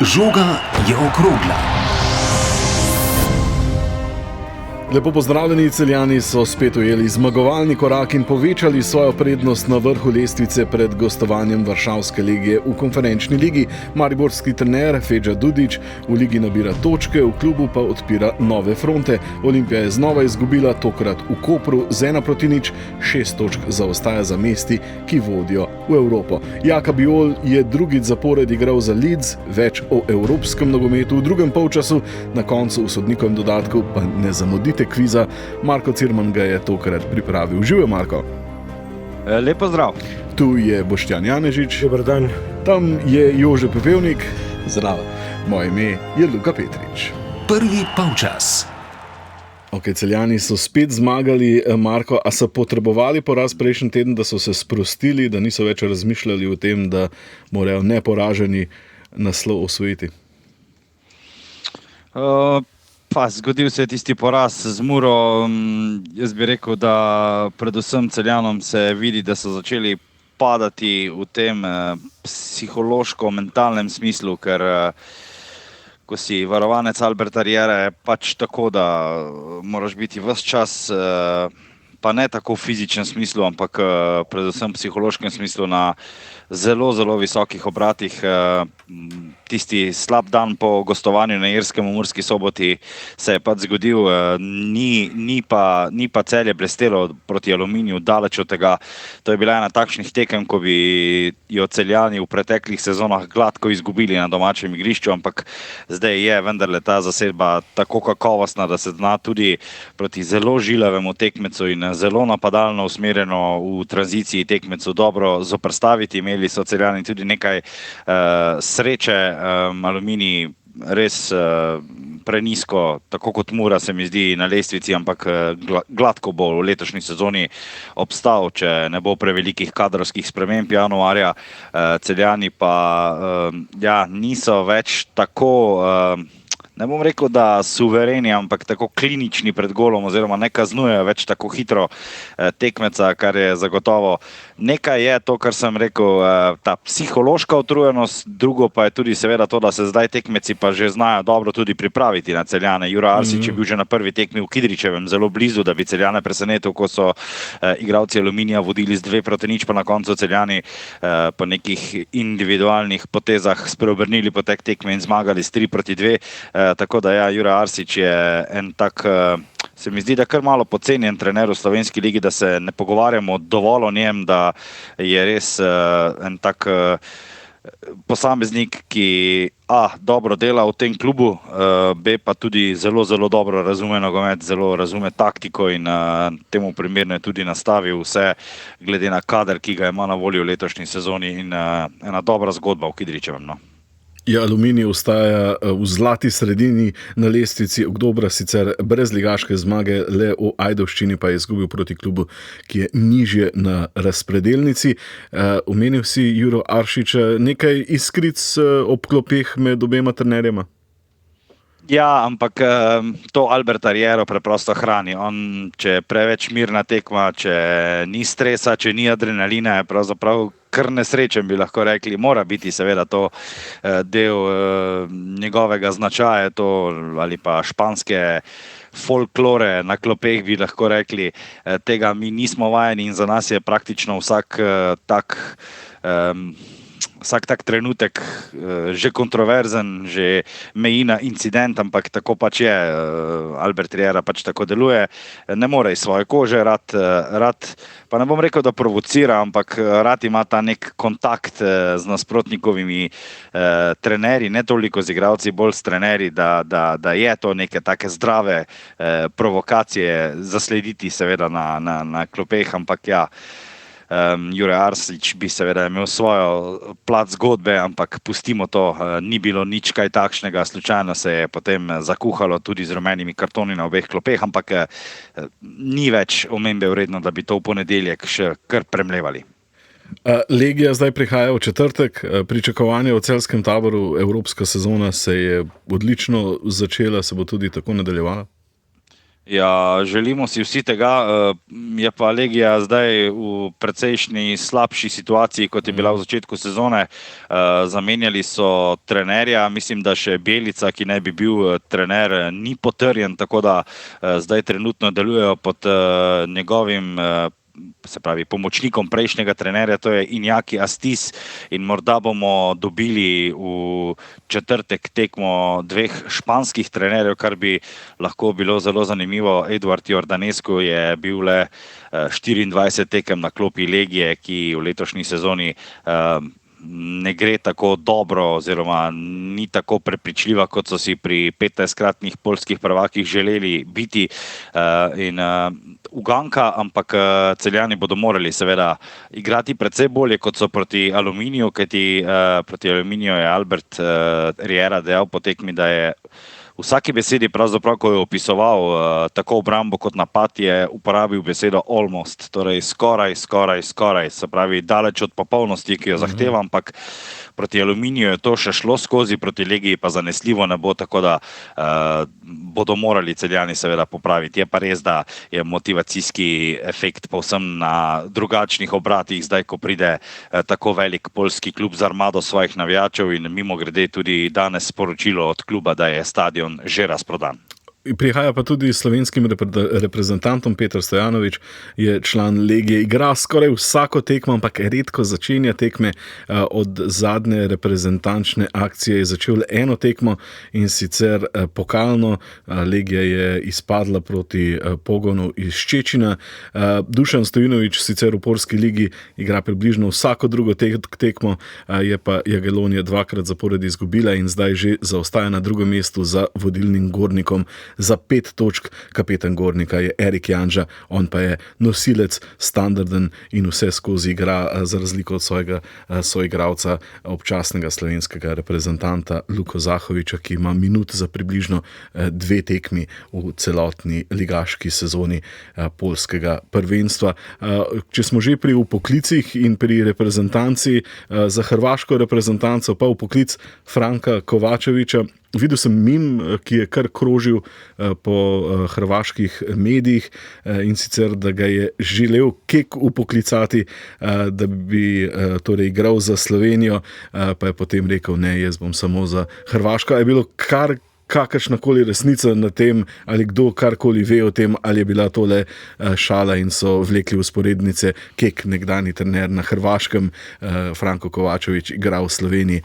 Žoga je okrogla. Lepo pozdravljeni, Celjani so spet ujeli zmagovalni korak in povečali svojo prednost na vrhu lestvice pred gostovanjem Varšavske legije v konferenčni ligi. Mariborski trener Feđa Dudić v ligi nabira točke, v klubu pa odpira nove fronte. Olimpija je znova izgubila, tokrat v Kopru z 1-0, 6 točk zaostaja za mesti, ki vodijo v Evropo. Jaka Bijol je drugič zapored igral za Leeds, več o evropskem nogometu v drugem polčasu, na koncu v sodnikovem dodatku pa ne zamudite kviza. Marko Cirman ga je tokrat pripravil. Živijo, Marko. Lep pozdrav. Tu je Boštjan Janežič. Dober dan. Tam je Jože Pepevnik. Zdravo. Moje ime je Luka Petrič. Prvi polčas. Ok, Celjani so spet zmagali. Marko, a so potrebovali poraz prejšnji teden, da so se sprostili, da niso več razmišljali o tem, da morajo neporaženi naslov osvojiti? Zgodil se je tisti poraz z Muro. Jaz bi rekel, da predvsem Celjanom se vidi, da so začeli padati v tem psihološko-mentalnem smislu, ker ko si varovanec Alberta Riera, je pač tako, da moraš biti ves čas, pa ne tako v fizičnem smislu, ampak predvsem v psihološkem smislu na zelo, zelo visokih obratih. Tisti slab dan po gostovanju na Irskem v Murski Soboti se je pač zgodil, ni pa Celje blestelo proti Aluminiju, daleč od tega. To je bila ena takšnih tekem, ko bi jo Celjani v preteklih sezonah gladko izgubili na domačem igrišču, ampak zdaj je vendarle ta zasedba tako kakovostna, da se zna tudi proti zelo žilavemu tekmecu in zelo napadalno usmerjeno v tranziciji tekmecu dobro zoperstaviti. Imeli so Celjani tudi nekaj sreče. Aluminij res prenisko, tako kot Mura se mi zdi na lestvici, ampak gladko bo v letošnji sezoni obstal, če ne bo prevelikih kadrovskih sprememb januarja. Celjani pa niso več tako, ne bom rekel, da suvereni, ampak tako klinični pred golom oziroma ne kaznujejo več tako hitro tekmeca, kar je zagotovo. Nekaj je to, kar sem rekel, ta psihološka utrujenost, drugo pa je tudi seveda to, da se zdaj tekmeci pa že znajo dobro tudi pripraviti na Celjane. Jura Arsić je bil že na prvi tekmi v Kidričevem zelo blizu, da bi Celjane presenetil, ko so igralci Aluminija vodili z 2-0, pa na koncu Celjani po nekih individualnih potezah spreobrnili potek tekme in zmagali s 3-2. Tako da Jura Arsić je en tak, se mi zdi, da kar malo podcenjen trener v slovenski ligi, da se ne pogovarjamo dovolj o njem, da je res en tak posameznik, ki dobro dela v tem klubu, B pa tudi zelo, zelo dobro razume nogomet, zelo razume taktiko in temu primerno je tudi nastavil vse glede na kader, ki ga ima na voljo v letošnji sezoni in ena dobra zgodba v Kidričevem. Aluminij ostaja v zlati sredini na lestvici oktobra, sicer brez ligaške zmage, le v Ajdovščini pa je izgubil proti klubu, ki je nižje na razpredelnici. Omenil si Juro Arsića, nekaj iskric ob klopeh med obema trenerjema? Ja, ampak to Alberta Riero preprosto hrani. On, če je preveč mirna tekma, če ni stresa, če ni adrenalina, je pravzaprav kar nesrečen, bi lahko rekli. Mora biti seveda to del njegovega značaja, to ali pa španske folklore na klopeh, bi lahko rekli. Tega mi nismo vajeni in za nas je praktično vsak tak trenutek že kontroverzen, že meji na incident, ampak tako pač je. Albert Riera pač tako deluje. Ne more iz svoje kože, rad, pa ne bom rekel, da provocira, ampak rad ima ta nek kontakt z nasprotnikovimi trenerji, ne toliko z igralci, bolj s trenerji, da je to neke take zdrave provokacije zaslediti seveda na klopeh, ampak Jure Arsić bi seveda imel svojo plat zgodbe, ampak pustimo to, ni bilo nič kaj takšnega, slučajno se je potem zakuhalo tudi z rumenimi kartoni na obeh klopeh, ampak ni več omembe vredno, da bi to v ponedeljek še kar premlevali. Legija zdaj prihaja v četrtek, pričakovanje v celjskem taboru, evropska sezona se je odlično začela, se bo tudi tako nadaljevala? Ja, želimo si vsi tega, je pa Legija zdaj v precejšnji slabši situaciji, kot je bila v začetku sezone. Zamenjali so trenerja, mislim, da še Bjelica, ki naj bi bil trener, ni potrjen, tako da zdaj trenutno delujejo pod njegovim se pravi pomočnikom prejšnjega trenerja, to je Injaki Astis, in morda bomo dobili v četrtek tekmo dveh španskih trenerjev, kar bi lahko bilo zelo zanimivo. Eduard Jordanescu je bil le 24 tekem na klopi Legije, ki v letošnji sezoni ne gre tako dobro oziroma ni tako prepričljiva, kot so si pri 15-kratnih poljskih prvakih želeli biti. Uganka, ampak Celjani bodo morali seveda igrati precej bolje, kot so proti Aluminiju, kajti proti Aluminiju je Albert Riera dejal po tekmi, da je v vsaki besedi, pravzaprav, ko je opisoval tako obrambo kot napad, je uporabil besedo almost, torej skoraj, se pravi daleč od popolnosti, ki jo zahteva, ampak proti Aluminiju je to še šlo skozi, proti Legiji pa zanesljivo ne bo, tako da bodo morali Celjani seveda popraviti. Je pa res, da je motivacijski efekt povsem na drugačnih obratih, zdaj, ko pride tako velik poljski klub z armado svojih navijačev, in mimogrede tudi danes sporočilo od kluba, da je stadion že razprodan. Prihaja pa tudi slovenskim reprezentantom. Peter Stojanovič je član Legije, igra skoraj vsako tekmo, ampak redko začenja tekme. Od zadnje reprezentančne akcije je začel le eno tekmo, in sicer pokalno. Legija je izpadla proti Pogonu iz Ščečina. Dušan Stojanovič sicer v Poljski ligi igra približno vsako drugo tekmo, je pa Jagelonija dvakrat zapored izgubila in zdaj že zaostaja na drugem mestu za vodilnim Gornikom. Za 5 točk. Kapetan Gornika je Erik Janža, on pa je nosilec, standarden in vse skozi igra, za razliko od svojega soigralca, občasnega slovenskega reprezentanta Luko Zahoviča, ki ima minut za približno 2 tekmi v celotni ligaški sezoni poljskega prvenstva. Če smo že pri upoklicih in pri reprezentanci, za hrvaško reprezentanco pa upoklic Franka Kovačevića. Videl sem mim, ki je kar krožil po hrvaških medijih, in sicer, da ga je želel Kek upoklicati, da bi torej igral za Slovenijo, pa je potem rekel, ne, jaz bom samo za Hrvaško. Je bilo kakršnakoli resnica na tem, ali kdo karkoli ve o tem, ali je bila tole šala in so vlekli usporednice? Kek, nekdani trener na Hrvaškem, Franko Kovačević igra v Sloveniji.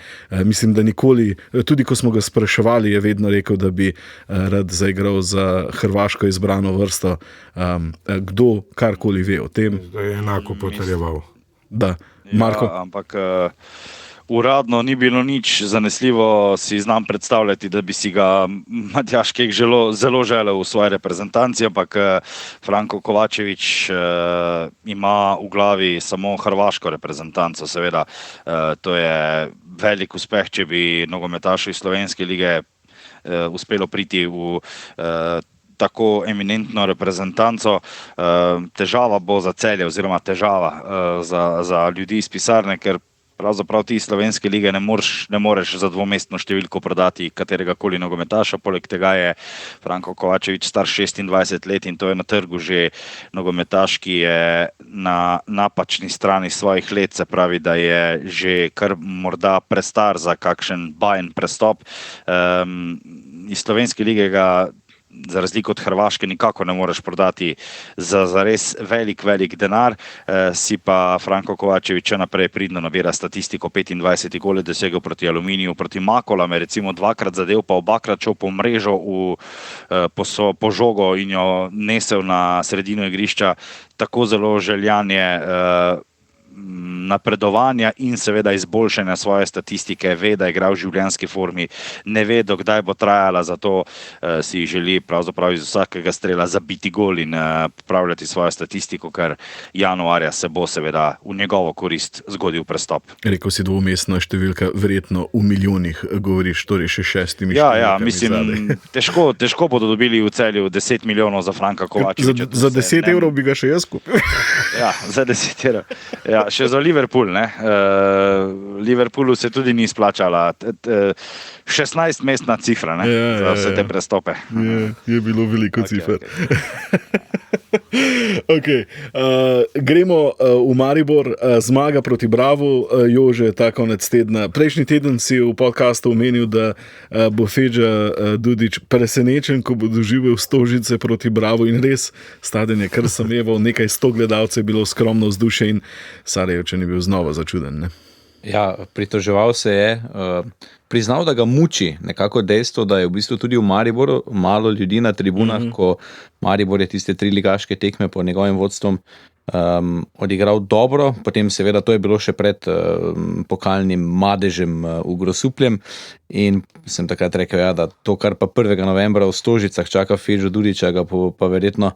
Mislim, da nikoli, tudi ko smo ga spraševali, je vedno rekel, da bi rad zaigral za Hrvaško izbrano vrsto. Kdo karkoli ve o tem? Da je enako potrjeval. Da, Marko. Ja, ampak uradno ni bilo nič zanesljivo, si znam predstavljati, da bi si ga Matjaž Kek zelo želel v svoji reprezentanci, ampak Franko Kovačević ima v glavi samo hrvaško reprezentanco, seveda. To je velik uspeh, če bi nogometašu iz slovenske lige uspelo priti v tako eminentno reprezentanco. Težava bo za Celje, oziroma težava za ljudi iz pisarne, ker pravzaprav ti slovenske lige ne moreš za dvomestno številko prodati katerega koli nogometaša. Poleg tega je Franko Kovačević star 26 let in to je na trgu že nogometaš, ki je na napačni strani svojih let, se pravi, da je že kar morda prestar za kakšen bajen prestop. Iz slovenske lige ga za razliko od Hrvaške nikako ne moreš prodati za res velik denar. Si pa Franko Kovačević naprej pridno nabira statistiko. 25 gole dosegel proti Aluminiju, proti Makolam je recimo 2-krat zadev, pa obakrat šel po mrežo po žogo in jo nesel na sredino igrišča. Tako zelo željan je napredovanja in seveda izboljšanja svoje statistike, ve, da igra v življenjski formi, ne ve, dokdaj bo trajala, zato si želi pravzaprav iz vsakega strela zabiti gol in popravljati svojo statistiko, ker januarja se bo seveda v njegovo korist zgodil prestop. Rekel si dvomestna številka, verjetno v milijonih govoriš, torej še 6 številkami. Ja, mislim, težko bodo dobili v Celju 10 milijonov za Franka Kovačevića. Za 10 evrov bi ga še jaz kupil. Ja, za 10 evrov. Ja. Ja, še za Liverpool. Liverpoolu se tudi ni splačala. 16-mestna cifra za vse te prestope. Je bilo veliko cifer. Okay. Gremo v Maribor, zmaga proti Bravu, Jože, ta konec tedna. Prejšnji teden si v podcastu omenil, da bo Feđa Dudić presenečen, ko bo doživel Stožice proti Bravu in res stadion je kar sameval, nekaj 100 gledalcev je bilo skromno vzdušje in Sarajevčan je bil znova začuden. Ne? Ja, pritoževal se je, priznal, da ga muči nekako dejstvo, da je v bistvu tudi v Mariboru malo ljudi na tribunah, ko Maribor je tiste 3 ligaške tekme pod njegovim vodstvom odigral dobro, potem seveda to je bilo še pred pokalnim madežem v Grosupljem in sem takrat rekel, ja, da to, kar pa 1. novembra v Stožicah čaka Feđo Dudića, ga pa verjetno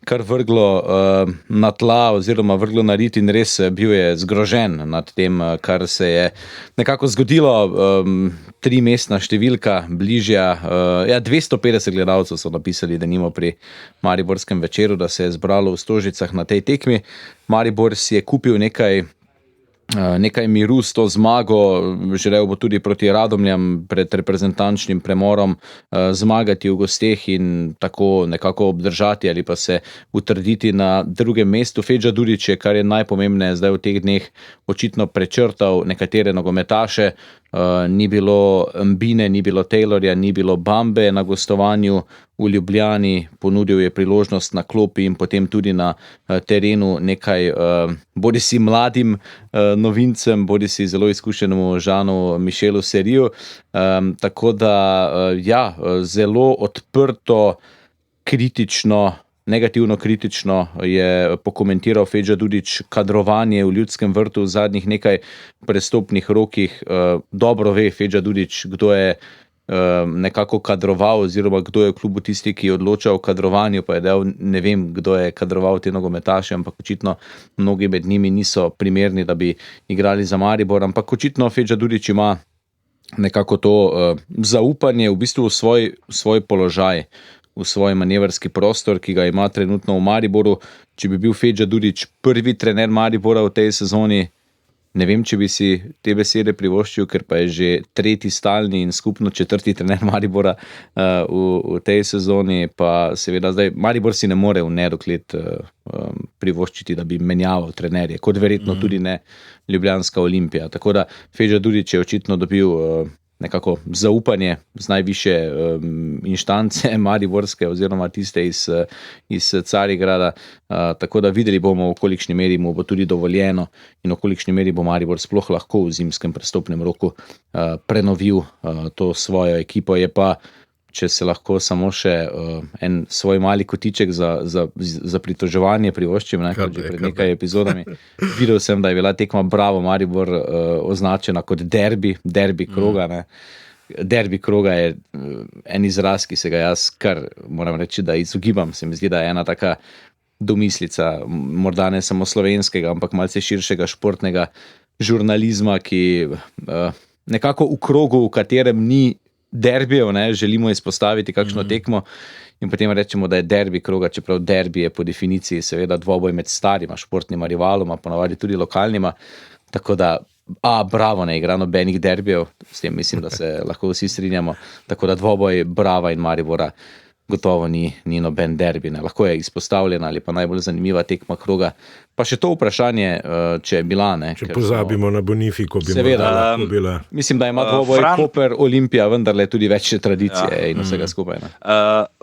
kar vrglo na tla oziroma vrglo na rit in res bil je zgrožen nad tem, kar se je nekako zgodilo. 3-mestna številka, bližja, 250 gledalcev so napisali, da nimo pri Mariborskem večeru, da se je zbralo v Stožicah na tej tekmi. Maribor si je kupil nekaj miru s to zmago, želel bo tudi proti Radomljam pred reprezentančnim premorom zmagati v gosteh in tako nekako obdržati ali pa se utrditi na drugem mestu. Feđa Dudić je, kar je najpomembneje zdaj v teh dneh, očitno prečrtal nekatere nogometaše, ni bilo Mbine, ni bilo Taylorja, ni bilo Bambe na gostovanju v Ljubljani, ponudil je priložnost na klopi in potem tudi na terenu nekaj bodi si mladim novincem, bodi si zelo izkušenemu Žanu Mišelu Seriju, tako da ja, zelo odprto, kritično, negativno kritično je pokomentiral Feđa Dudić kadrovanje v Ljudskem vrtu v zadnjih nekaj prestopnih rokih. Dobro ve Feđa Dudić, kdo je nekako kadroval oziroma kdo je v klubu tisti, ki je odločal o kadrovanju, pa je dejal, ne vem, kdo je kadroval te nogometaše, ampak očitno mnogi med njimi niso primerni, da bi igrali za Maribor, ampak očitno Feđa Dudić ima nekako to zaupanje v bistvu v svoj položaj, v svoj manevrski prostor, ki ga ima trenutno v Mariboru. Če bi bil Feđa Dudić prvi trener Maribora v tej sezoni, ne vem, če bi si te besede privoščil, ker pa je že 3. stalni in skupno 4. trener Maribora v tej sezoni, pa seveda zdaj Maribor si ne more v nedogled privoščiti, da bi menjaval trenerje, kot verjetno tudi ne Ljubljanska Olimpija. Tako da Feđa Dudić je očitno dobil nekako zaupanje z najvišje inštance mariborske oziroma tiste iz Carigrada, tako da videli bomo, v kolikšni meri mu bo tudi dovoljeno in v kolikšni meri bo Maribor sploh lahko v zimskem prestopnem roku prenovil to svojo ekipo. Je pa, če se lahko samo še en svoj mali kotiček za pritoževanje privoščim, že pred nekaj epizodami. Videl sem, da je bila tekma Bravo Maribor označena kot derbi kroga. Ne. Derbi kroga je en izraz, ki se ga jaz kar, moram reči, da izogibam. Se mi zdi, da je ena taka domislica, morda ne samo slovenskega, ampak malce širšega športnega žurnalizma, ki nekako v krogu, v katerem ni derbijev, želimo izpostaviti kakšno tekmo in potem rečemo, da je derbi kroga, čeprav derbi je po definiciji seveda dvoboj med starima športnima rivaloma, ponavadi tudi lokalnima, tako da Bravo ne igra nobenih derbijev, s tem mislim, da se lahko vsi strinjamo, tako da dvoboj Brava in Maribora gotovo ni noben derbi. Ne. Lahko je izpostavljena ali pa najbolj zanimiva tekma kroga. Pa še to vprašanje, če je bila. Ne, če pozabimo na Bonifiko, bi seveda lahko bila. Mislim, da ima dvoboj Koper Olimpija vendarle tudi več tradicije in vsega skupaj. Ne.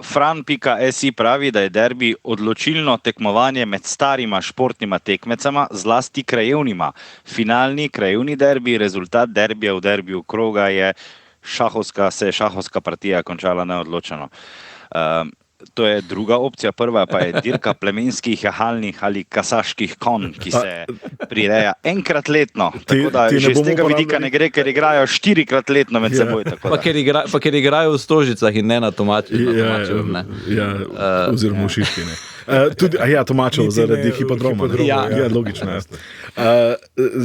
Fran.si pravi, da je derbi odločilno tekmovanje med starima športnima tekmecama, zlasti krajevnima. Finalni krajevni derbi, rezultat derbija v derbiju kroga je šahovska partija končala neodločeno. To je druga opcija, prva pa je dirka plemenskih jahalnih ali kasaških konj, ki se prireja enkrat letno. Tako da že z tega vidika ne gre, ker igrajo 4-krat letno med seboj. Pa ker igrajo v Stožicah in ne na Tomačevu. Oziroma v Šiški. Tomačev zaradi hipodroma. Ja, logično.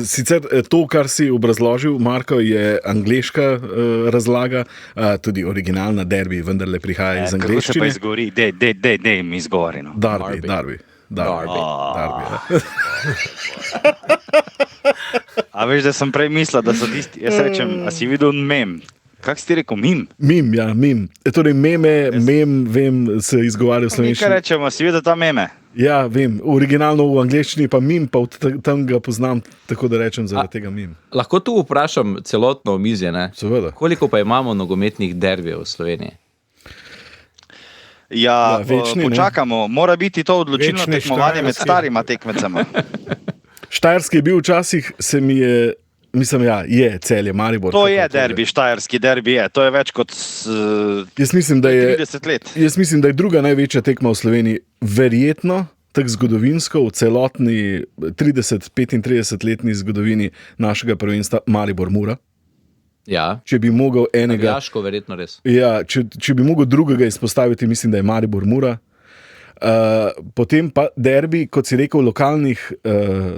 Sicer to, kar si obrazložil, Marko, je angleška razlaga, tudi originalna derbi vendarle prihaja iz angleščine. Kako se pa izgovori? Dej mi izgovori. Derby. A veš, da sem prej mislil, da so tisti, jaz rečem, a si videl mem? Kak si ti rekel, mim? Mim, ja, mim. Torej, mem, vem, se izgovarja v Mi kaj slovenščini. rečemo, si videl ta meme? Ja, vem, originalno v angleščini pa mim, pa tam ga poznam, tako da rečem zaradi tega mim. Lahko tu vprašam celotno omizje, ne? Seveda. Koliko pa imamo nogometnih derbijev v Sloveniji? Ja, večni, ne. počakamo, mora biti to odločilno Večni tekmovanje med štajerski. starima tekmecama. Štajerski je bil včasih, se mi je, mislim, ja, je Celje, Maribor. To kako je je. derbi, štajerski derbi je, to je več kot Jaz mislim, da je 30 let. Jaz mislim, da je druga največja tekma v Sloveniji, verjetno, tako zgodovinsko, v celotni 30-35-letni zgodovini našega prvenstva Maribor-Mura. Ja, Če bi mogel enega, Jaško verjetno res. ja, če bi mogel drugega izpostaviti, mislim, da je Maribor-Mura. Potem pa derbi, kot si rekel, lokalnih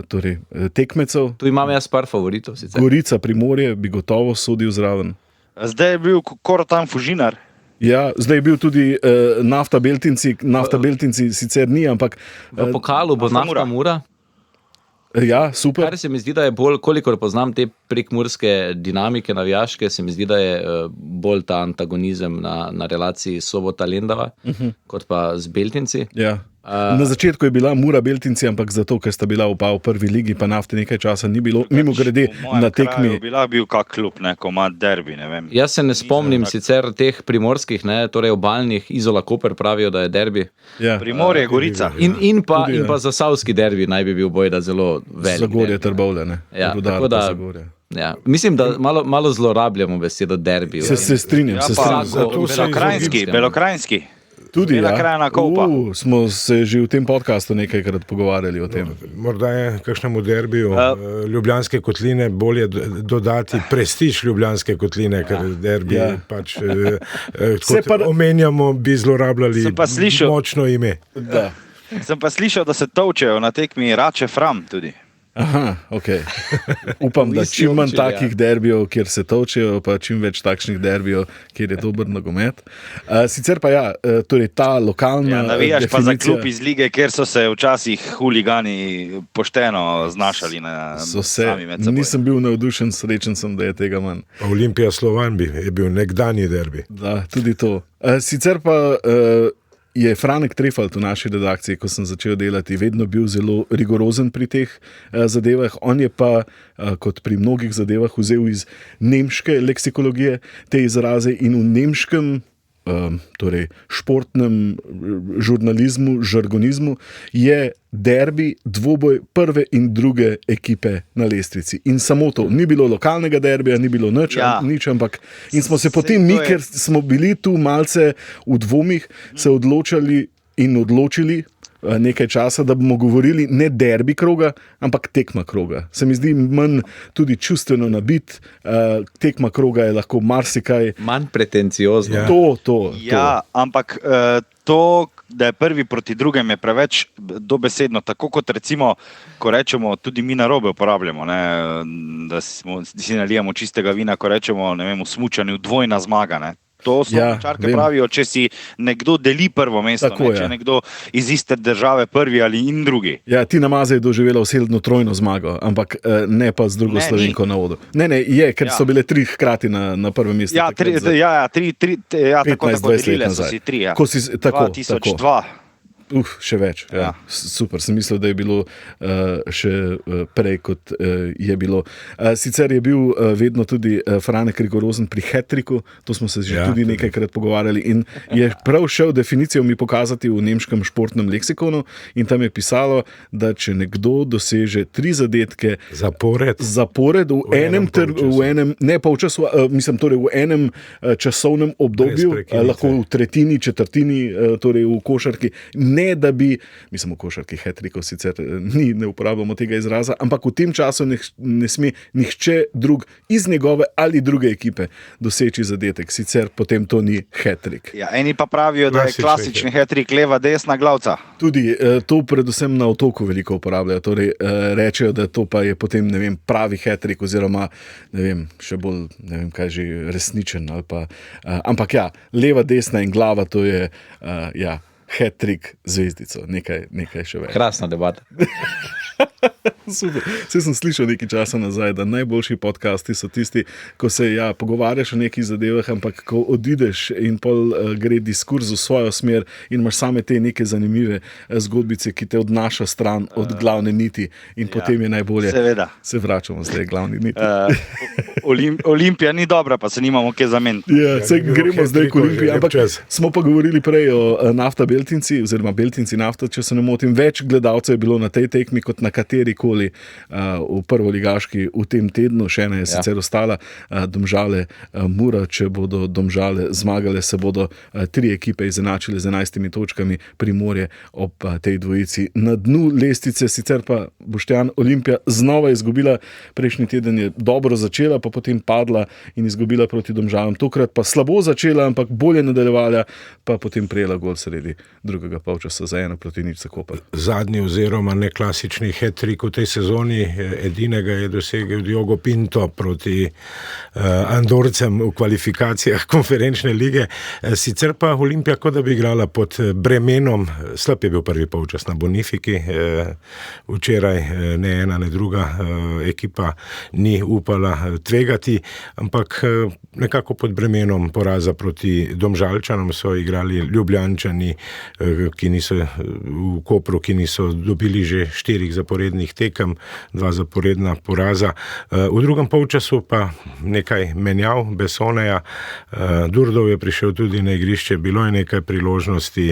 torej, tekmecev. Tu imam jaz par favoritov sicer. Gorica, Primorje bi gotovo sodil zraven. Zdaj je bil Korotan Fužinar. Ja, zdaj je bil tudi Nafta Beltinci sicer ni, ampak V pokalu bo Nafta Nafta Mura. ja, super. Kar se mi zdi, da je bolj, kolikor poznam te prekmurske dinamike navijaške, se mi zdi, da je bolj ta antagonizem na relaciji Sobota-Lendava, kot pa z Beltinci. Ja. Na začetku je bila Mura Beltinci, ampak zato, ker sta bila oba v prvi ligi, pa Nafte nekaj časa ni bilo. Mimo grede V mojem na kraju tekmi. bil kak klub, ne, ko ima derbi, ne vem. Jaz se ne spomnim sicer teh primorskih, ne, torej obalnih, Izola Koper pravijo, da je derbi. Ja. Primorje, Gorica. In Tudi, ja. pa zasavski derbi naj bi bil bojda zelo velik. Zagorje, derbi. Trbovlje, ne. Ja, Rudar tako pa da- Zagorje. Ja. Mislim, da malo zlorabljamo besedo derbi. Se strinjam, Ja, se pa strinjam. zato se Belokrajinski, izogibam. Belokrajinski. Tudi, Bela ja. krajina Kolpa. Smo se že v tem podkastu nekajkrat pogovarjali o tem. Morda je kakšnemu derbiju Ljubljanske kotline bolje dodati prestiž Ljubljanske kotline, ker derbi Ja. pač, Se kot pa- omenjamo, bi zlorabljali Sem pa slišal- močno ime. Da. Sem pa slišal, da se tolčejo na tekmi Rače Fram tudi. Aha, ok. Upam, da isti čim manj občini, ja. takih derbijev, kjer se točijo, pa čim več takšnih derbijev, kjer je dober nogomet. Sicer pa ja, torej ta lokalna. Ja, navijaš pa za definicija- klub iz lige, kjer so se včasih huligani pošteno znašali na So se, sami med seboj. nisem bil navdušen, srečen sem, da je tega manj. Olimpija Slovan je bil nekdanji derbi. Da, tudi to. Sicer pa je Franek Trefalt v naši redakciji, ko sem začel delati, vedno bil zelo rigorozen pri teh zadevah. On je pa, kot pri mnogih zadevah, vzel iz nemške leksikologije te izraze in v nemškem torej športnem žurnalizmu, žargonizmu, je derbi dvoboj prve in druge ekipe na lestvici. In samo to. Ni bilo lokalnega derbija, ni bilo nič, Ja. nič ampak. In smo se Sej potem mi, to je- ker smo bili tu malce v dvomih, se odločili nekaj časa, da bomo govorili ne derbi kroga, ampak tekma kroga. Se mi zdi manj tudi čustveno nabit, tekma kroga je lahko marsikaj. Manj pretenciozno. Ja. To. Ja, ampak to, da je prvi proti drugem, je preveč dobesedno. Tako kot recimo, ko rečemo, tudi mi narobe uporabljamo, ne, da si nalijamo čistega vina, ko rečemo, ne vem, v smučanju dvojna zmaga. Ne. To so Ja, čarke vem. pravijo, če si nekdo deli prvo mesto, Tako ne, je. če je nekdo iz iste države prvi ali in drugi. Ja, Tina Maze je doživela vseeno trojno zmago, ampak ne pa z drugo Ne, Slovenko na odru. Ne, je, ker Ja. so bile tri hkrati na prvem mestu. Ja, takrat za tako 15-20 let delile so nazaj. si tri. Ja. Ko si- tako, 2002. Še več. Ja. Ja. Super, sem mislil, da je bilo še prej, kot je bilo. Sicer je bil vedno tudi Franek rigorozen pri hat-tricku, to smo se že Ja, tudi tudi. nekajkrat pogovarjali. In je prav šel definicijo mi pokazati v nemškem športnem leksikonu, in tam je pisalo, da če nekdo doseže 3 zadetke Zapored. zapored v enem polčasu. ne polčasu, mislim, torej v enem časovnem obdobju, Brez prekinitve. lahko v tretjini, četrtini, torej v košarki, ne da bi, mislim, v košarki hat-trickov sicer ni, ne uporabljamo tega izraza, ampak v tem času ne sme nihče drug iz njegove ali druge ekipe doseči zadetek, sicer potem to ni hat-trick. Ja, eni pa pravijo, da je Klasični klasični hat-trick leva, desna glavca. Tudi to predvsem na otoku veliko uporabljajo, torej rečejo, da to pa je potem, ne vem, pravi hat-trick oziroma, ne vem, še bolj, ne vem, kaj že resničen ali pa, ampak ja, leva, desna in glava, to je, ja, hat-trick zvezdico, nekaj še več. Krasna debata. Super. Vse sem slišal nekaj časa nazaj, da najboljši podcasti so tisti, ko se pogovarjaš o nekih zadevah, ampak ko odideš in pol gre diskurz v svojo smer in imaš same te neke zanimive zgodbice, ki te odnaša stran od glavne niti in potem je najbolje. Seveda. Se vračamo zdaj glavni niti. Olimpija ni dobra, pa se nimamo kje zameniti. Ja, gremo zdaj k Olimpiji, ampak smo pa govorili prej o Nafta Beltinci, oziroma Beltinci Nafta, če se ne motim. Več gledalcev je bilo na tej tekmi kot na katerikoli v prvoligaški v tem tednu, še ena je sicer ostala, Domžale Mura. Če bodo Domžale zmagale, se bodo 3 ekipe izenačile z 11 točkami, Primorje ob tej dvojici na dnu lestvice. Sicer pa Boštjan, Olimpija znova izgubila, prejšnji teden je dobro začela, pa potem padla in izgubila proti Domžalam. Tokrat pa slabo začela, ampak bolje nadaljevala, pa potem prejela gol sredi drugega polčasa za 1-0 za Koper. Zadnji oziroma neklasični hat-trick v tej sezoni, edinega je dosegel Diogo Pinto proti Andorcem v kvalifikacijah konferenčne lige. Sicer pa Olimpija, kot da bi igrala pod bremenom, slab je bil prvi polčas na Bonifiki, včeraj ne ena, ne druga ekipa ni upala tvegati, ampak nekako pod bremenom poraza proti Domžalčanom so igrali Ljubljančani, ki niso v Kopru, ki niso dobili že 4 zaporednih tekem, 2 zaporedna poraza. V drugem polčasu pa nekaj menjav Bessoneja, Durdov je prišel tudi na igrišče, bilo je nekaj priložnosti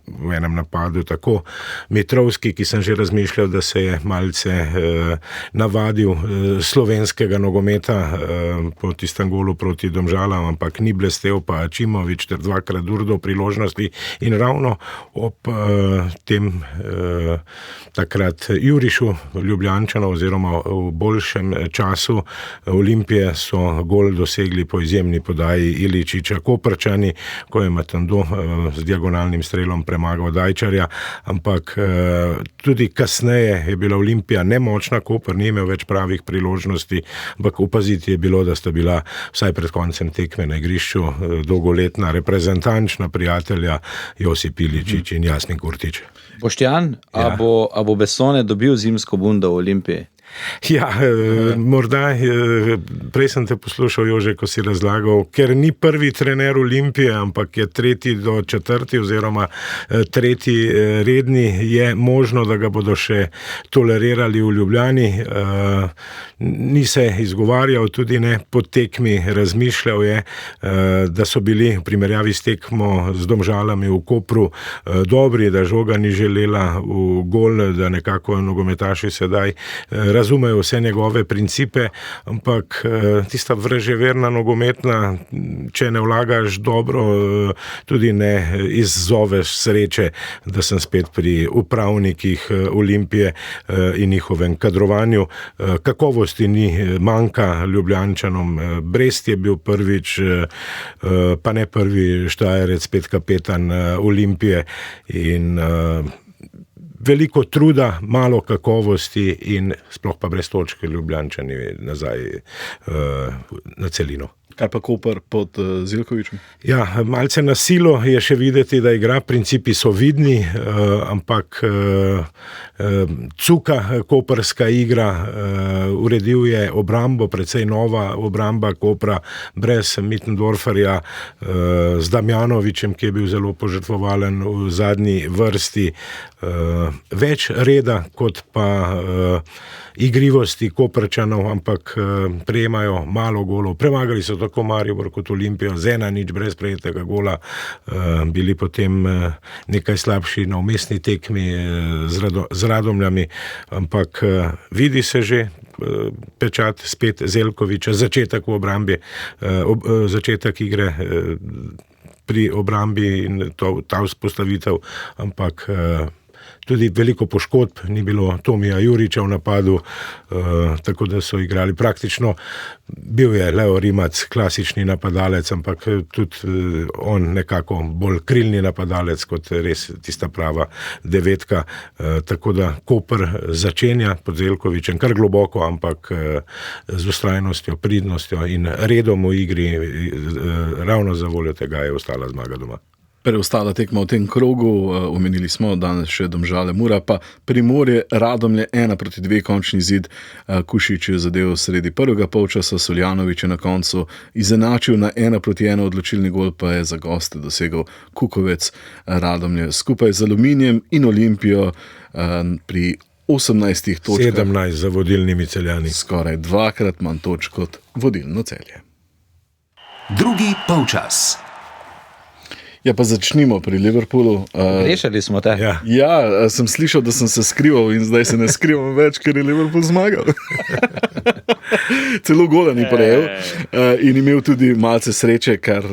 v enem napadu, tako Mitrovski, ki sem že razmišljal, da se je malce navadil slovenskega nogometa po tistem golu proti Domžalam, ampak ni blestev, pa Ačimovič ter 2-krat Durdov priložnosti in ravno ob tem takrat Jurišu Ljubljančanov oziroma v boljšem času Olimpije so gol dosegli po izjemni podaji Iličiča. Koprčani, ko je Matando z diagonalnim strelom premagal Dajčarja, ampak tudi kasneje je bila Olimpija nemočna, Koper ni imel več pravih priložnosti, ampak opaziti je bilo, da sta bila vsaj pred koncem tekme na igrišču dolgoletna reprezentančna prijatelja Josip Iličič in Jasmin Kurtič. Boštjan, a bo Bessone dobil zimsko bundo v Olimpiji? Ja, morda, prej sem te poslušal, Jože, ko si razlagal, ker ni prvi trener Olimpije, ampak je 3. do 4. oziroma 3. redni, je možno, da ga bodo še tolerirali v Ljubljani. Ni se izgovarjal, tudi ne po tekmi, razmišljal je, da so bili v primerjavi s tekmo z Domžalami v Kopru dobri, da žoga ni želela v gol, da nekako nogometaši sedaj razumejo vse njegove principe, ampak tista vraževerna nogometna, če ne vlagaš dobro, tudi ne izzoveš sreče, da sem spet pri upravnikih Olimpije in njihovem kadrovanju. Kakovosti ni, manjka Ljubljančanom. Brest je bil prvič, pa ne prvi Štajerec, spet kapetan Olimpije in veliko truda, malo kakovosti in sploh pa brez točke Ljubljančani nazaj na celino. Kaj pa Koper pod Zilkovičem? Ja, malce na silo je še videti, da igra, principi so vidni, ampak cuka koperska igra, uredil je obrambo, precej nova obramba Kopra, brez Mittendorferja, z Damjanovičem, ki je bil zelo požrtvovalen v zadnji vrsti, več reda kot pa igrivosti Koprčanov, ampak prejemajo malo golov. Premagali so tako Maribor kot Olimpijo z 1-0 brez prejetega gola, bili potem nekaj slabši na vmesni tekmi z Radomljami, ampak vidi se že pečat spet Zelkoviča, začetek v obrambi, začetek igre pri obrambi in ta vzpostavitev, ampak tudi veliko poškodb, ni bilo Tomija Juriča v napadu, tako da so igrali praktično. Bil je Leo Rimac klasični napadalec, ampak tudi on nekako bolj krilni napadalec kot res tista prava devetka. Tako da Koper začenja pod Zelkovičem kar globoko, ampak z vztrajnostjo, pridnostjo in redom v igri, ravno za voljo tega je ostala zmaga doma. Preostala tekma v tem krogu, omenili smo danes še Domžale Mura, pa Primorje Radomlje 1-2 končni zid. Kušič je zadev sredi prvega polčasa, Soljanović je na koncu izenačil na 1-1, odločilni gol pa je za goste dosegel Kukovec. Radomlje skupaj z Aluminijem in Olimpijo pri 18 točkah. 17 za vodilnimi Celjani. Skoraj dvakrat manj točk kot vodilno Celje. Drugi polčas. Ja, pa začnimo pri Liverpoolu. Rešili smo te. Ja. Ja, sem slišal, da sem se skrival in zdaj se ne skrivam več, ker je Liverpool zmagal. Celo gola ni prejel in imel tudi malce sreče, kar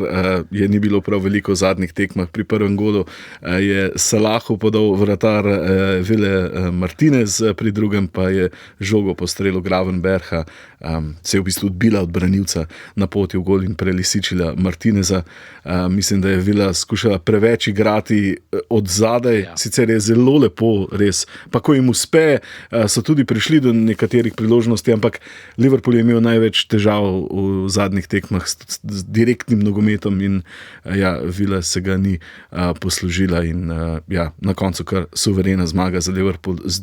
je ni bilo prav veliko v zadnjih tekmah. Pri prvem golu je Salahu podal vratar Vile Martinez, pri drugem pa je žogo po strelu Gravenbercha se je v bistvu odbila od branilca na poti v gol in prelisičila Martineza. Mislim, da je Vila skušala preveč igrati od zadaj, sicer je zelo lepo, res. Pa ko jim uspe, so tudi prišli do nekaterih priložnosti, ampak Liverpool je imel največ težav v zadnjih tekmah s direktnim nogometom in Vila se ga ni poslužila in na koncu kar suverena zmaga za Liverpool z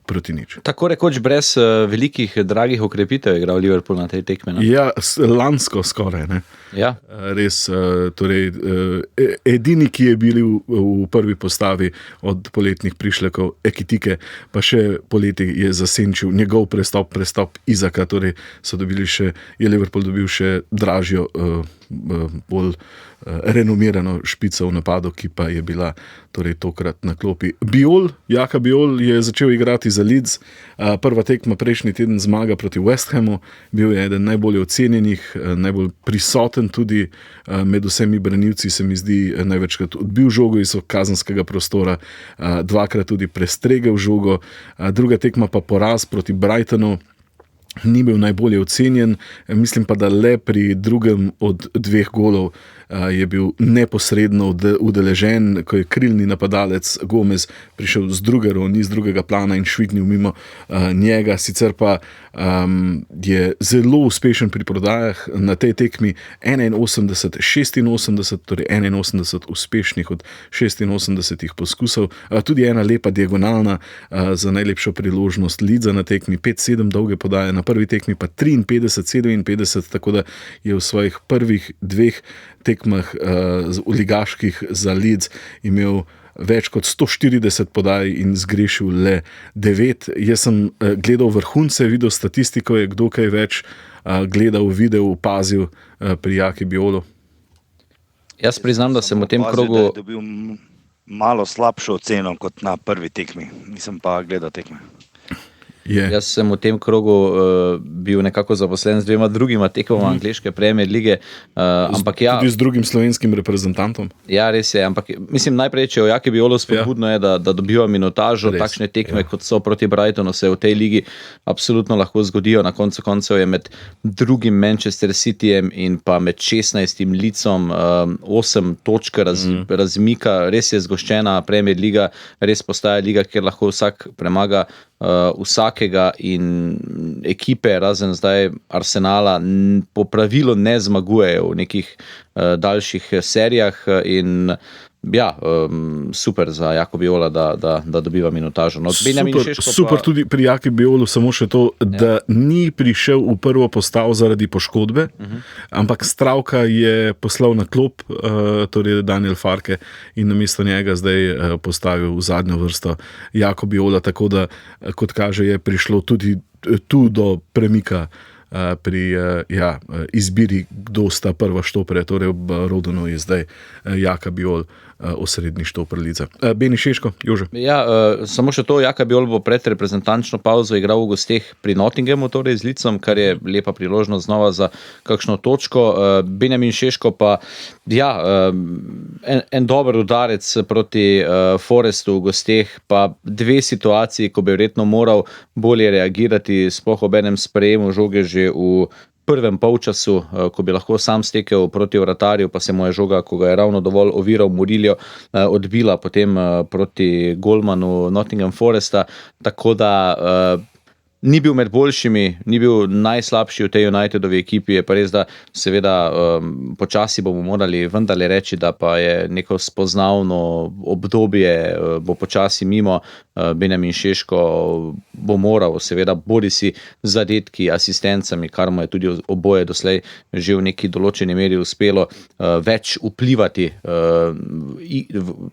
2-0. Tako rekoč brez velikih dragih okrepitev je igral Liverpool na tej tekmi. Ne? Ja, lansko skoraj. Ne? Ja. Res, torej, edini, ki je bil v prvi postavi od poletnih prišlekov Ekitike, pa še poleti je zasenčil njegov prestop Izaka, torej je Liverpool dobil še dražjo, bolj renomirano špico v napadu, ki pa je bila torej tokrat na klopi. Jaka Biol je začel igrati za Leeds, prva tekma prejšnji teden zmaga proti West Hamu, bil je eden najbolj ocenjenih, najbolj prisoten tudi med vsemi branilci, se mi zdi največkrat odbil žogo iz kazenskega prostora, dvakrat tudi prestregel žogo, druga tekma pa poraz proti Brightonu. Ni bil najbolje ocenjen, mislim pa, da le pri drugem od 2 golov je bil neposredno udeležen, ko je krilni napadalec Gomez prišel z druge ravni, z drugega plana in švitnil mimo njega. Sicer pa je zelo uspešen pri prodajah na tej tekmi 81-86, torej 81 uspešnih od 86 poskusov. Tudi ena lepa diagonalna za najlepšo priložnost Leedsa na tekmi, 5-7 dolge podaje, na prvi tekmi pa 53-57, tako da je v svojih prvih 2 tekmah ligaških za Leeds imel več kot 140 podaj in zgrešil le 9. Jaz sem gledal vrhunce, videl statistiko, je kdo kaj več gledal, videl, opazil pri Jaki Biolu? Jaz priznam, da sem v tem krogu... Da je dobil malo slabšo oceno kot na prvi tekmi, nisem pa gledal tekme. Jaz sem v tem krogu bil nekako zaposlen z 2 drugima tekmama angleške Premier lige. Tudi z drugim slovenskim reprezentantom. Ja, res je, ampak mislim najprej, če o Jaki Biolu spodbudno je, da dobiva minutažo, takšne tekme, kot so proti Brightonu, se v tej ligi absolutno lahko zgodijo. Na koncu koncev je med drugim Manchester Cityjem in pa med 16. Leedsom 8 točk razmika. Res je zgoščena Premier liga, res postaja liga, kjer lahko vsak premaga vsakega in ekipe, razen zdaj Arsenala, po pravilu ne zmagujejo v nekih daljših serijah in super za Jako Biola, da dobiva minutažo. No, super tudi pri Jaki Biolu, samo še to, da ni prišel v prvo postavo zaradi poškodbe, ampak Stravka je poslal na klop, torej Daniel Farke, in namesto njega zdaj postavil v zadnjo vrsto Jako Biola, tako da, kot kaže, je prišlo tudi tu do premika pri izbiri, kdo sta prva štoperja, torej ob Rodonu je zdaj Jaka Biol osrednji štoper Leedsa. Beni Šeško, Jože. Ja, samo še to, Jaka Biol bo pred reprezentančno pauzo igral v gosteh pri Nottinghamu, torej z Leedsom, kar je lepa priložnost znova za kakšno točko. Benjamin Šeško pa, en dober udarec proti Forestu v gosteh, pa 2 situaciji, ko bi verjetno moral bolje reagirati, sploh ob enem sprejemu žoge že v prvem polčasu, ko bi lahko sam stekel proti vratarju, pa se mu je žoga, ko ga je ravno dovolj oviral Murillo, odbila potem proti golmanu Nottingham Foresta, tako da Ni bil med boljšimi, ni bil najslabši v tej Unitedovi ekipi, je pa res, da seveda počasi bomo morali vendarle reči, da pa je neko spoznavno obdobje, bo počasi mimo. Benjamin Šeško bo moral seveda bodisi z zadetki, asistencami, kar mu je tudi oboje doslej že v neki določeni meri uspelo, več vplivati,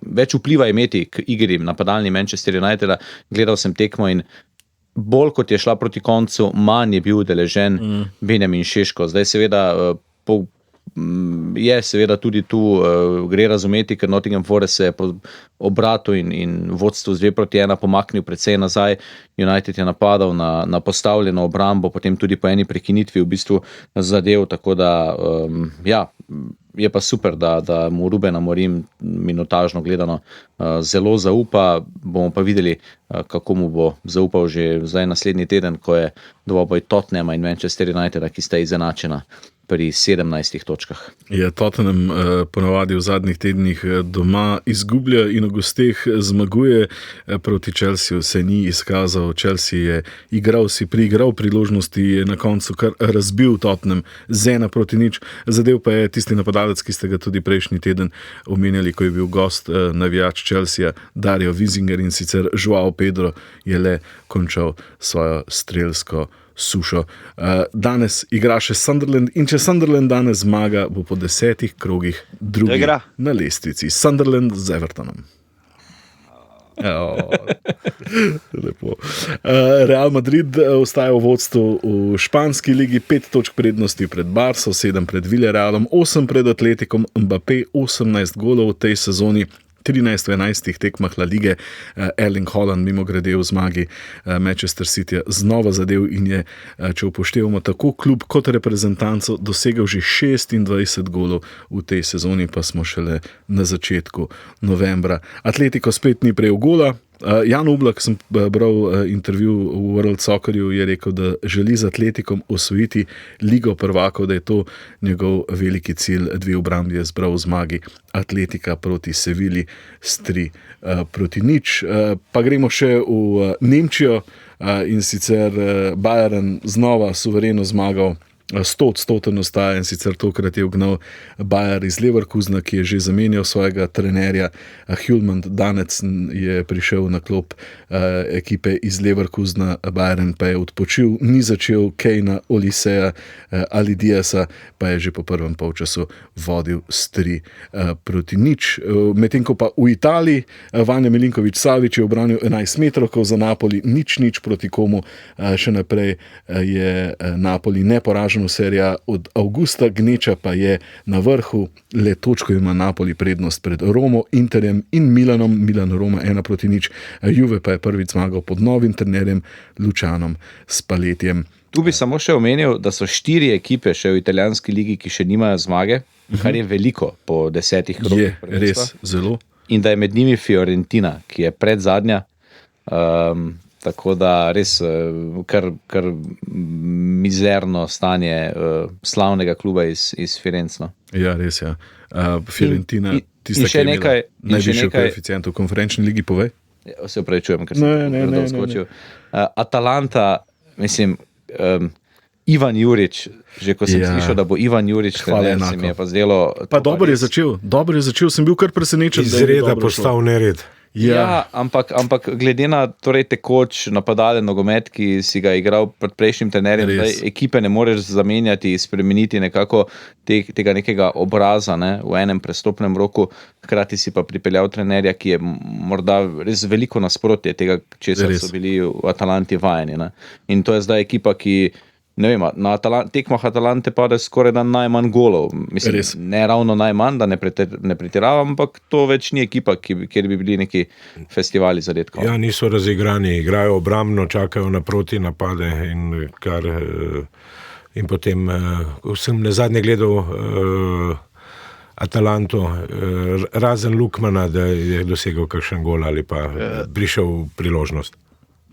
več vpliva imeti k igri napadalni Manchester Uniteda. Gledal sem tekmo in bolj kot je šla proti koncu, manj je bil udeležen Benjamin Šeško. Zdaj seveda je seveda tudi tu gre razumeti, ker Nottingham Forest se je po obratu in vodstvu z 2-1 pomaknil precej nazaj. United je napadal na postavljeno obrambo, potem tudi po eni prekinitvi v bistvu zadev, tako da je pa super, da mu Ruben Amorim minutažno gledano zelo zaupa. Bomo pa videli, kako mu bo zaupal že zdaj naslednji teden, ko je dvoboj Tottenhama in Manchester Uniteda, ki sta izenačena pri 17 točkah. Je Tottenham ponavadi v zadnjih tednih doma izgublja in v gosteh zmaguje. Proti Chelsea se ni izkazal. Chelsea je igral, si priigral priložnosti, je na koncu kar razbil Tottenham z 1-0. Zadev pa je tisti napadalec, ki ste ga tudi prejšnji teden omenjali, ko je bil gost navijač Chelsea, Dario Wiesinger, in sicer Joao Pedro je le končal svojo strelsko sušo. Danes igra še Sunderland in če Sunderland danes zmaga, bo po 10 krogih drugi na lestvici. Sunderland z Evertonom. Lepo. Real Madrid ostaja v vodstvu v španski ligi, 5 točk prednosti pred Barso, 7 pred Villarrealom, 8 pred Atletikom, Mbappé 18 golov v tej sezoni, 13 v 11 tekmah La Lige. Erling Haaland mimogrede v zmagi Manchester City znova zadev in je, če upoštevamo tako klub kot reprezentanco, dosegel že 26 golov v tej sezoni, pa smo šele na začetku novembra. Atletico spet ni prejel gola. Jan Oblak, sem bral intervju v World Soccerju, je rekel, da želi z Atletikom osvojiti Ligo prvakov, da je to njegov veliki cilj. 2 obrambi je zbral v zmagi Atletika proti Sevilji s 3-0. Pa gremo še v Nemčijo in sicer Bayern znova suvereno zmagal. 100% ostaja, in sicer tokrat je ugnal Bayer iz Leverkusena, ki je že zamenjal svojega trenerja. Hjulmand Danec je prišel na klop ekipe iz Leverkusena, Bayern pa je odpočil, ni začel Kejna, Oliseja ali Diasa, pa je že po prvem polčasu vodil s 3-0. Medtem ko pa v Italiji Vanja Milinković-Savić je obranil 11 metrovkov za Napoli, 0-0 proti komu. Še naprej je Napoli neporažen v serija od avgusta, gneča pa je na vrhu, le točko ima Napoli prednost pred Romo, Interjem in Milanom. Milan-Roma 1-0. Juve pa je prvič zmagal pod novim trenerjem Lučanom Spallettijem. Tu bi samo še omenil, da so 4 ekipe še v italijanski ligi, ki še nimajo zmage, kar je veliko po 10 krogih. Je res zelo. In da je med njimi Fiorentina, ki je predzadnja. Tako da res kar mizerno stanje slavnega kluba iz Firenze. No. Ja, res je. Fiorentina, tista, ki je imela najvišji koeficient v konferenčni ligi, povej. Ja, se upravičujem, ker sem doskočil. Atalanta, mislim, Ivan Jurić, že ko sem slišal, da bo Ivan Jurić, se mi je pa zdelo... Pa dobro je začel, sem bil kar presenečen. Izreda postal nered. Ja, ampak glede na torej tekoč napadalen nogomet, ki si ga igral pred prejšnjim trenerjem, ekipe ne moreš zamenjati, spremeniti nekako tega nekega obraza, ne, v enem prestopnem roku, hkrati si pa pripeljal trenerja, ki je morda res veliko nasprotje tega, česar so bili v Atalanti vajeni. Ne. In to je zdaj ekipa, ki ne vem, na tekmah Atalante pade skoraj da najmanj golov. Mislim, ne ravno najmanj, da ne pretiravam, ampak to več ni ekipa, kjer bi bili neki festivali zadetkov. Ja, niso razigrani, igrajo obrambno, čakajo na proti napade in potem sem nazadnje gledal Atalanto, razen Lukmana, da je dosegel kakšen gol ali pa prišel priložnost.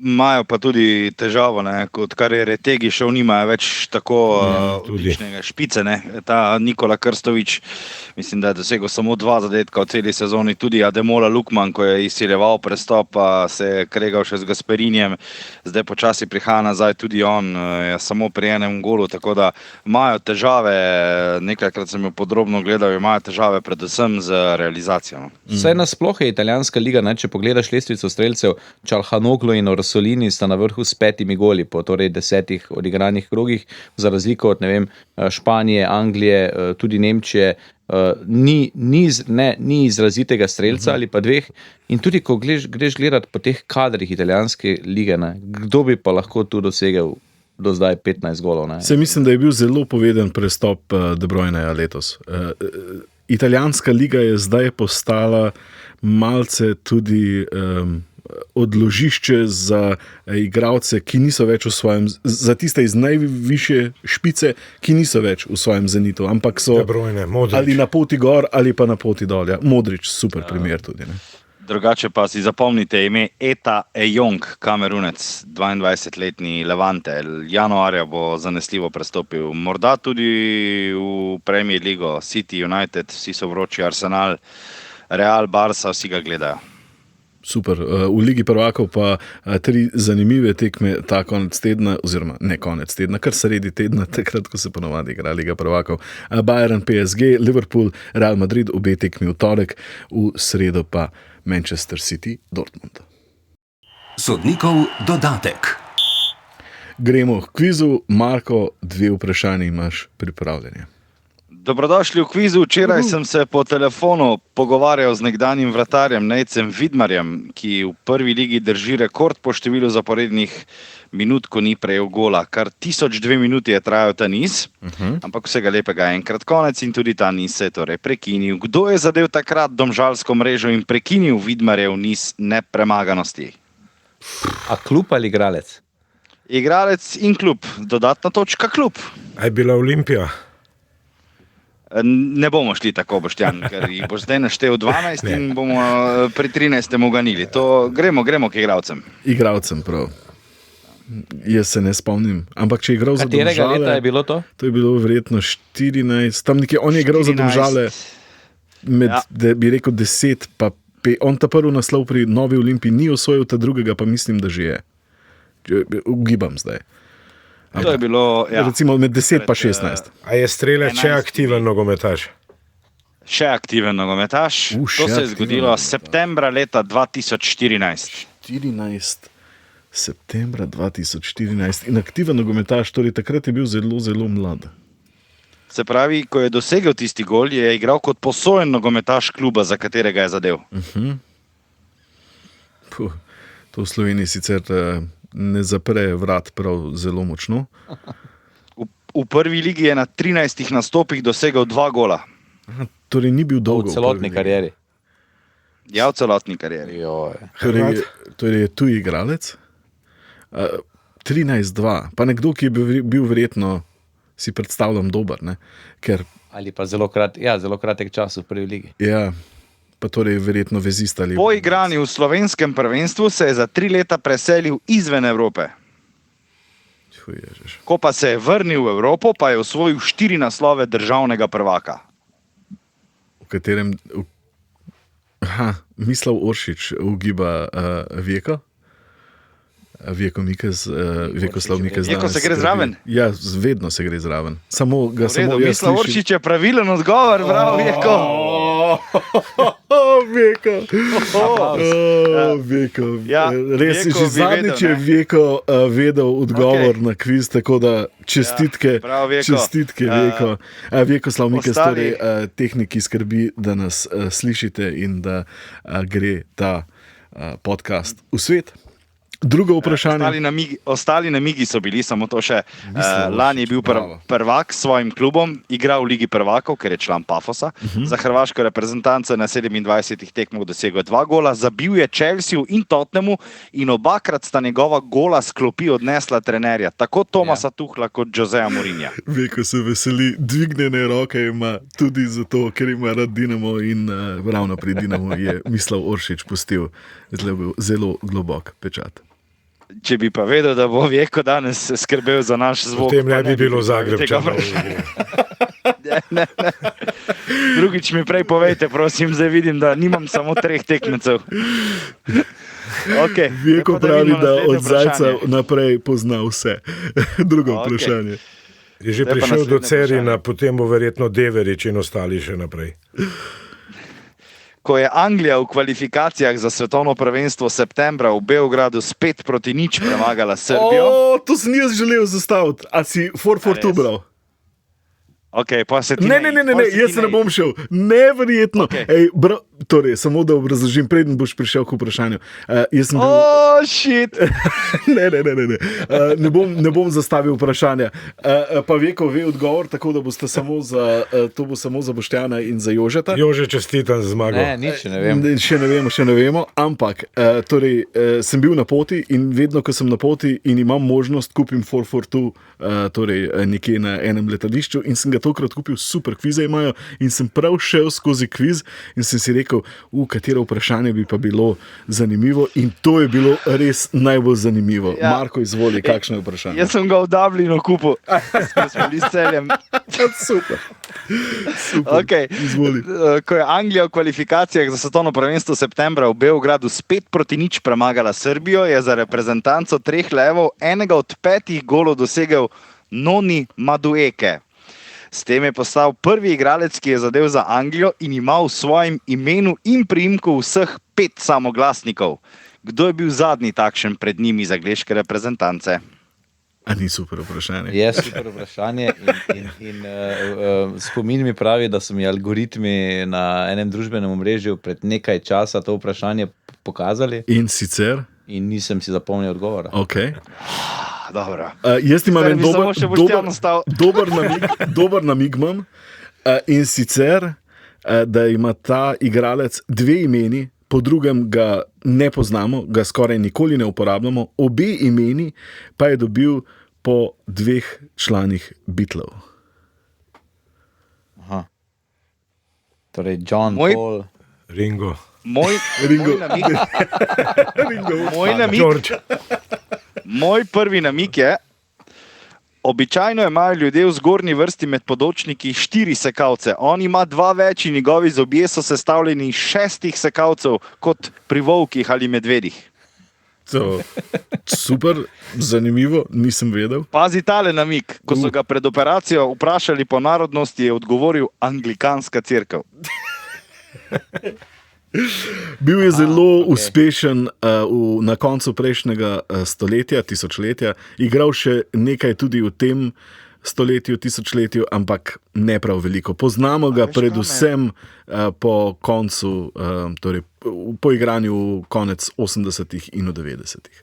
Imajo pa tudi težavo, ne, kot kar je Retegi šel, nimajo več tako tudi. odličnega špice. Ne. Ta Nikola Krstović, mislim, da je dosegel samo 2 zadetka v celi sezoni, tudi Ademola Lukman, ko je izsiljeval prestop, pa se je kregal še z Gasperinjem, zdaj počasi prihaja nazaj, tudi on je samo pri enem golu, tako da imajo težave, nekajkrat sem jo podrobno gledal, imajo težave predvsem z realizacijo. No. Vse nasploh je italijanska liga, ne, če pogledaš lestvico strelcev, Calhanoglu in Orsolini sta na vrhu s 5 goli po torej 10 odigranih krogih, za razliko od, ne vem, Španije, Anglije, tudi Nemčije, ni izrazitega strelca ali pa dveh. In tudi, ko greš gledat po teh kadrih italijanske lige, ne, kdo bi pa lahko tu dosegel do zdaj 15 golov? Ne? Se mislim, da je bil zelo poveden prestop De Bruyneja letos. Italijanska liga je zdaj postala malce tudi odložišče za igralce, ki niso več v svojem, za tiste iz najvišje špice, ki niso več v svojem zenitu, ampak so De Bruyne, Modrić. ali na poti gor ali pa na poti dol. Ja. Modrić, super primer tudi. Ne? Drugače pa si zapomnite ime Eta Ejong, Kamerunec, 22-letni Levante. Januarja bo zanesljivo prestopil. Morda tudi v Premier Ligo, City, United, vsi so vroči, Arsenal, Real, Barca, vsi ga gledajo. Super. V Ligi prvakov pa 3 zanimive tekme ta konec tedna, oziroma ne konec tedna, kar sredi tedna, takrat, ko se ponovadi igra Liga prvakov. Bayern, PSG, Liverpool, Real Madrid, obe tekmi v torek, v sredo pa Manchester City, Dortmund. Sodnikov dodatek. Gremo k kvizu. Marko, 2 vprašanja imaš pripravljene. Dobrodošli v kvizu. Včeraj sem se po telefonu pogovarjal z nekdanjim vratarjem Nejcem Vidmarjem, ki v prvi ligi drži rekord po številu zaporednih minut, ko ni prejel gola. Kar 1002 minuti je trajal ta niz, ampak vsega lepega enkrat konec in tudi ta niz se je torej prekinil. Kdo je zadev takrat domžalsko mrežo in prekinil Vidmarjev niz nepremaganosti? A klub ali igralec? Igralec in klub. Dodatna točka klub. A je bila Olimpija? Ne bomo šli tako, Boštjan, ker jih boš zdaj naštel 12 in bomo pri 13. uganili. Gremo k igralcem. Igralcem, prav. Jaz se ne spomnim. Ampak če je igral za Domžale... Katerega leta je bilo to? To je bilo verjetno 14, tam nekje, on je igral za Domžale med, bi rekel, 10 pa 5. On ta prvi naslov pri Novi Olimpiji ni osvojil, ta drugega pa mislim, da že je. Ugibam zdaj. To je bilo, recimo med 10 pa 16. A je strelec še 11. aktiven nogometaš? Še aktiven nogometaš. Še To se je aktiven zgodilo nogometaš. septembra leta 2014. 14. septembra 2014. In aktiven nogometaš, torej takrat je bil zelo, zelo mlad. Se pravi, ko je dosegel tisti gol, je igral kot posojen nogometaš kluba, za katerega je zadev. Puh, to v Sloveniji sicer ne zapre vrat prav zelo močno. V prvi ligi je na 13 nastopih dosegel 2 gola. Aha, torej ni bil dolgo. V celotni karieri. Ja, v celotni karieri. Torej je tuji igralec. 13-2. Pa nekdo, ki je bil verjetno, si predstavljam, dober. Ne? Ker, Ali pa zelo kratek čas v prvi ligi. ja, pa torej verjetno vezist ali... Po igranju v slovenskem prvenstvu se je za 3 leta preselil izven Evrope. Ježiš. Ko pa se je vrnil v Evropo, pa je osvojil 4 naslove državnega prvaka. V katerem... Mislav Oršič ugiba Vjeko. Vjekoslav Mikez. Vjeko se gre zraven? Ja, vedno se gre zraven. Samo ga samo jaz Mislav slišim. Oršič je pravilen odgovor, bravo, Vjeko. Vjeko. Vjeko. Ja, Res, Vjeko že bi zadnjič vedel, je ne? Vjeko vedel odgovor Okej. na kviz, tako da čestitke, prav, Vjeko. čestitke Vjeko. Vjekoslav Mikez, ostali- torej tehnik, ki skrbi, da nas slišite in da gre ta podcast v svet. Drugo vprašanje. Ostali namigi so bili, samo to še. Mislav Lani je bil Oršič, bravo. prvak s svojim klubom, igral v Ligi prvakov, ker je član Pafosa. Za hrvaško reprezentanco na 27 tekmah dosegel 2 gola, zabil je Chelsea in Tottenhamu in obakrat sta njegova gola s klopi odnesla trenerja, tako Tomasa Tuhla kot Joseja Mourinha. Veko se veseli, dvignjene roke ima tudi zato, ker ima rad Dinamo in ravno pri Dinamu je Mislav Oršič pustil zelo globok pečat. Če bi pa vedel, da bo Vjeko danes skrbel za naš zvok. Potem ne pa bi bilo tega Zagrebčanov. Ne. Drugič mi prej povejte, prosim, zdaj vidim, da nimam samo 3 tekmecev. Okay. Vjeko pravi, da od Zajca vprašanje. naprej pozna vse. Drugo Okej. vprašanje. Je že Zdaj pa prišel do naslednje Cerina, vprašanje. potem bo verjetno Deverič in ostali še naprej. Ko je Anglija v kvalifikacijah za svetovno prvenstvo septembra v Beogradu spet proti 0 premagala Srbijo. To sem jaz želel zastaviti. A si 4-4-2 res? bral? Okay, pa se ti Ne, jaz se ne bom šel. Neverjetno. Okej. Ej, torej, samo da obrazložim, preden boš prišel k vprašanju. Jaz sem bil... Shit! Ne. Ne bom zastavil vprašanja. Pa Vjeko ve odgovor, tako da boste samo za, to bo samo za Boštjana in za Jožeta. Jože, čestitam za zmago. Ne, nič ne vem. Še ne vemo, ampak torej, sem bil na poti in vedno, ko sem na poti in imam možnost, kupim 442, torej nekje na enem letališču in sem ga tokrat kupil, super kvize imajo in sem prav šel skozi kviz in sem si rekel, katero vprašanje bi pa bilo zanimivo in to je bilo res najbolj zanimivo. Ja. Marko, izvoli, kakšno je vprašanje? Jaz sem ga v Dublinu kupil, ko smo bili s Celjem. Super. Okay. Izvoli. Ko je Anglija v kvalifikacijah za svetovno prvenstvo septembra v Beogradu spet proti 0 premagala Srbijo, je za reprezentanco 3 levov enega od 5 golov dosegel Noni Madueke. S tem je postal prvi igralec, ki je zadel za Anglijo in ima v svojem imenu in priimku vseh 5 samoglasnikov. Kdo je bil zadnji takšen pred njimi iz angleške reprezentance? A ni super vprašanje? Je super vprašanje in spomin mi pravi, da so mi algoritmi na enem družbenem omrežju pred nekaj časa to vprašanje pokazali In sicer? in nisem si zapomnil odgovora. Okay. Dobro. Jaz imam en Zdaj mi samo še Boštjan ostal. dober namig imam, in sicer, da ima ta igralec 2 imeni, po drugem ga ne poznamo, ga skoraj nikoli ne uporabljamo, obe imeni pa je dobil po 2 članih Beatlov. Aha. Torej, John Moj- Paul. Ringo. Moj namig, moj namig, George. moj prvi namig je, običajno imajo ljudje v zgornji vrsti med podočniki 4 sekalce. On ima 2 več in njegovi zobje so sestavljeni iz 6 sekalcev, kot pri volkih ali medvedih. To, super, zanimivo, nisem vedel. Pazi tale namig. Ko so ga pred operacijo vprašali po narodnosti, je odgovoril anglikanska cerkev. Bil je zelo uspešen na koncu prejšnjega stoletja, tisočletja, igral še nekaj tudi v tem stoletju, tisočletju, ampak ne prav veliko. Poznamo ga predvsem po koncu, torej po igranju konec 80-ih in v 90-ih.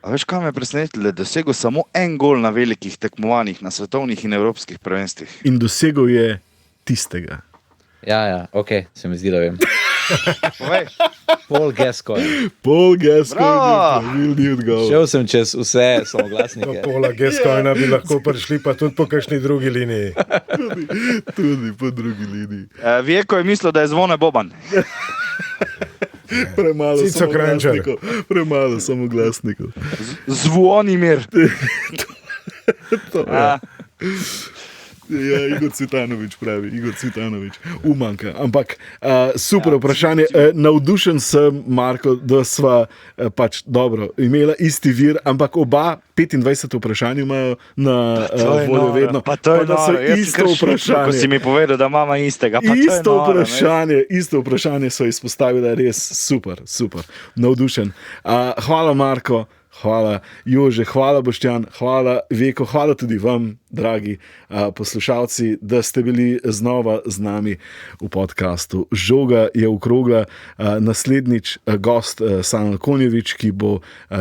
A veš, kaj me je presenetilo? Je dosegel samo en gol na velikih tekmovanjih, na svetovnih in evropskih prvenstvih. In dosegel je tistega. Ja, ok, se mi zdi, da vem. Povej. Paul Gascoigne. Paul Gascoigne, Bravo! pravilni odgovor. Šel sem čez vse Po samoglasnike. pola Gascoigna bi lahko prišli, pa tudi po kakšni drugi liniji. Tudi po drugi liniji. Vjeko je mislil, da je Zvone Boban. Premalo Cico Kranjčar. samoglasnikov. Premalo samoglasnikov. Zvonimir. Ja. Ja, Igor Cvitanović pravi, Igor Cvitanović. Umanka. Ampak super vprašanje. Navdušen sem, Marko, da sva pač dobro imela isti vir, ampak oba 25 vprašanj imajo na voljo vedno. Pa to je da so noro. Jaz sem isto kar šutil, ko si vprašanje. mi povedal, da imamo istega. Pa to je Isto noro, isto vprašanje so izpostavili, res super, super, navdušen. Hvala, Marko, hvala, Jože, hvala, Boštjan, hvala, Vjeko, hvala tudi vam, dragi poslušalci, da ste bili znova z nami v podkastu. Žoga je okrogla, naslednjič gost Sanel Konjevič, ki bo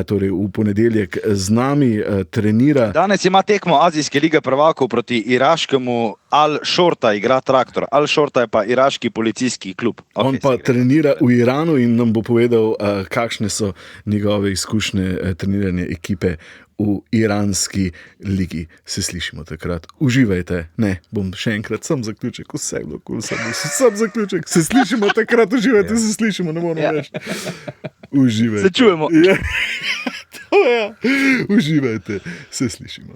torej v ponedeljek z nami trenira. Danes ima tekmo Azijske lige prvakov proti iraškemu Al-Shorta, igra Traktor. Al-Shorta je pa iraški policijski klub. On pa trenira v Iranu in nam bo povedal, kakšne so njegove izkušnje treniranja ekipe v iranski ligi. Se slišimo takrat. Uživajte. Ne, bom še enkrat, sam zaključek, vse je bilo kul, sam zaključek. Se slišimo takrat, uživajte, se slišimo, ne moramo reči. Uživajte. Se čujemo. Ja. To Ja. Uživajte, se slišimo.